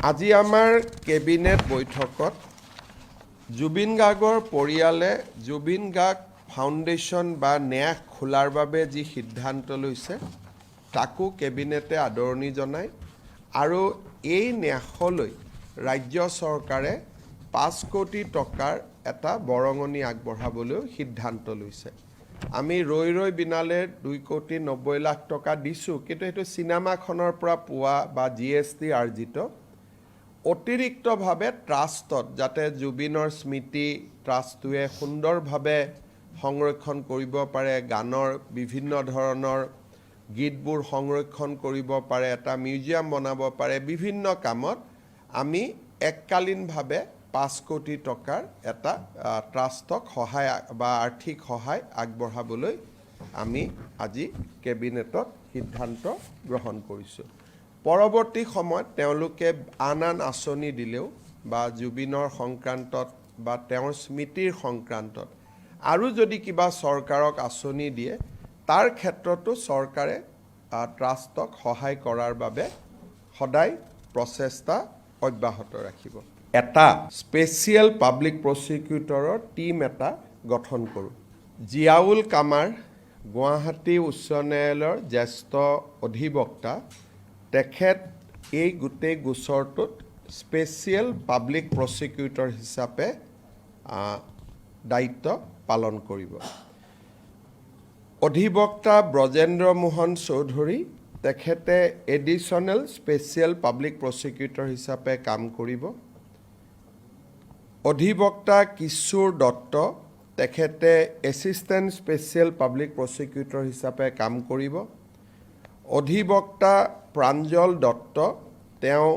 আজি আমাৰ কেবিনেট বৈঠকত জুবিন গাৰ্গৰ পৰিয়ালে জুবিন গাৰ্গ ফাউণ্ডেশ্যন বা ন্যাস খোলাৰ বাবে যি সিদ্ধান্ত লৈছে তাকো কেবিনেটে আদৰণি জনায় আৰু এই ন্যাসলৈ ৰাজ্য চৰকাৰে 5 কোটি টকাৰ এটা বৰঙণি আগবঢ়াবলৈ সিদ্ধান্ত লৈছে। আমি ৰৈ ৰৈ বিনালে 2 কোটি 90 লাখ টকা দিছোঁ, কিন্তু সেইটো চিনেমাখনৰ পৰা পোৱা বা GST আৰ্জিত অতিৰিক্তভাৱে ট্ৰাষ্টত যাতে জুবিনৰ স্মৃতি ট্ৰাষ্টটোৱে সুন্দৰভাৱে সংৰক্ষণ কৰিব পাৰে, গানৰ বিভিন্ন ধৰণৰ গীতবোৰ সংৰক্ষণ কৰিব পাৰে, এটা মিউজিয়াম বনাব পাৰে, বিভিন্ন কামত আমি এককালীনভাৱে 5 কোটি টকাৰ এটা ট্ৰাষ্টক সহায় বা আৰ্থিক সহায় আগবঢ়াবলৈ আমি আজি কেবিনেটত সিদ্ধান্ত গ্ৰহণ কৰিছোঁ। পৰৱৰ্তী সময়ত তেওঁলোকে আন আঁচনি দিলেও বা জুবিনৰ সংক্ৰান্তত বা তেওঁৰ স্মৃতিৰ সংক্ৰান্তত আৰু যদি কিবা চৰকাৰক আঁচনি দিয়ে তাৰ ক্ষেত্ৰতো চৰকাৰে ট্ৰাষ্টক সহায় কৰাৰ বাবে সদায় প্ৰচেষ্টা অব্যাহত ৰাখিব। এটা স্পেচিয়েল পাব্লিক প্ৰচিকিউটৰৰ টীম এটা গঠন কৰোঁ। জিয়াউল কামাৰ গুৱাহাটী উচ্চ ন্যায়ালয়ৰ জ্যেষ্ঠ অধিবক্তা, তেখেত এই গোটেই গোচৰটোত স্পেচিয়েল পাব্লিক প্ৰচিকিউটৰ হিচাপে দায়িত্ব পালন কৰিব। অধিবক্তা ব্ৰজেন্দ্ৰ মোহন চৌধুৰী, তেখেতে এডিশ্যনেল স্পেচিয়েল পাব্লিক প্ৰচিকিউটৰ হিচাপে কাম কৰিব। অধিবক্তা কিশোৰ দত্ত, তেখেতে এছিষ্টেণ্ট স্পেচিয়েল পাব্লিক প্ৰচিকিউটৰ হিচাপে কাম কৰিব। অধিবক্তা প্ৰাঞ্জল দত্ত, তেওঁ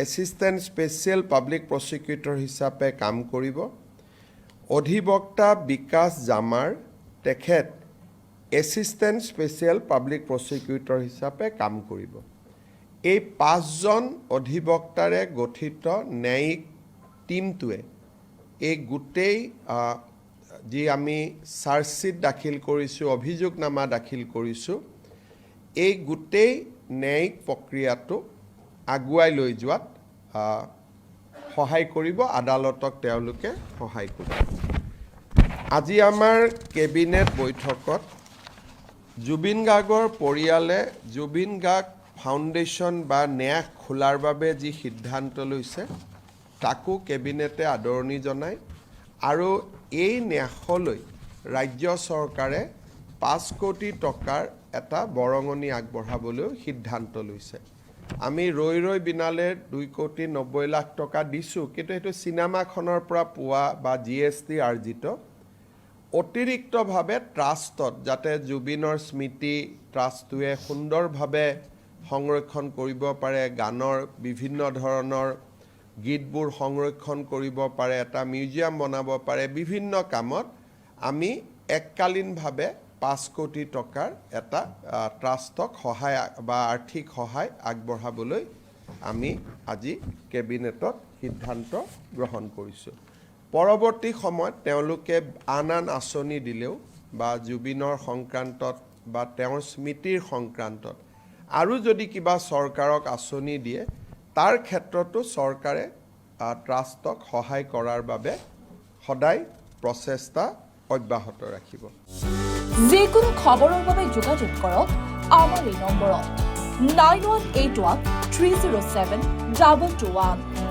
এছিষ্টেণ্ট স্পেচিয়েল পাব্লিক প্ৰচিকিউটৰ হিচাপে কাম কৰিব। অধিবক্তা বিকাশ জামাৰ, তেখেত এছিষ্টেণ্ট স্পেচিয়েল পাব্লিক প্ৰচিকিউটৰ হিচাপে কাম কৰিব। এই 5জন অধিবক্তাৰে গঠিত ন্যায়িক টীমটোৱে এই গোটেই যি আমি চাৰ্জশ্বীট দাখিল কৰিছোঁ, অভিযোগনামা দাখিল কৰিছোঁ, এই গোটেই ন্যায়িক প্ৰক্ৰিয়াটো আগুৱাই লৈ যোৱাত সহায় কৰিব, আদালতক তেওঁলোকে সহায় কৰিব। আজি আমাৰ কেবিনেট বৈঠকত জুবিন গাৰ্গৰ পৰিয়ালে জুবিন গাৰ্গ ফাউণ্ডেশ্যন বা ন্যাস খোলাৰ বাবে যি সিদ্ধান্ত লৈছে তাকো কেবিনেটে আদৰণি জনায় আৰু এই ন্যাসলৈ ৰাজ্য চৰকাৰে 5 কোটি টকাৰ এটা বৰঙণি আগবঢ়াবলৈ সিদ্ধান্ত লৈছে। আমি ৰৈ ৰৈ বিনালে 2 কোটি 90 লাখ টকা দিছোঁ, কিন্তু সেইটো চিনেমাখনৰ পৰা পোৱা বা GST আৰ্জিত অতিৰিক্তভাৱে ট্ৰাষ্টত যাতে জুবিনৰ স্মৃতি ট্ৰাষ্টটোৱে সুন্দৰভাৱে সংৰক্ষণ কৰিব পাৰে, গানৰ বিভিন্ন ধৰণৰ গীতবোৰ সংৰক্ষণ কৰিব পাৰে, এটা মিউজিয়াম বনাব পাৰে, বিভিন্ন কামত আমি এককালীনভাৱে 5 কোটি টকাৰ এটা ট্ৰাষ্টক সহায় বা আৰ্থিক সহায় আগবঢ়াবলৈ আমি আজি কেবিনেটত সিদ্ধান্ত গ্ৰহণ কৰিছোঁ। পৰৱৰ্তী সময়ত তেওঁলোকে আন আঁচনি দিলেও বা জুবিনৰ সংক্ৰান্তত বা তেওঁৰ স্মৃতিৰ সংক্ৰান্তত আৰু যদি কিবা চৰকাৰক আঁচনি দিয়ে তাৰ ক্ষেত্ৰতো চৰকাৰে ট্ৰাষ্টক সহায় কৰাৰ বাবে সদায় প্ৰচেষ্টা অব্যাহত ৰাখিব। যিকোনো খবৰৰ বাবে যোগাযোগ কৰক আমাৰ এই নম্বৰত 9181 307 221।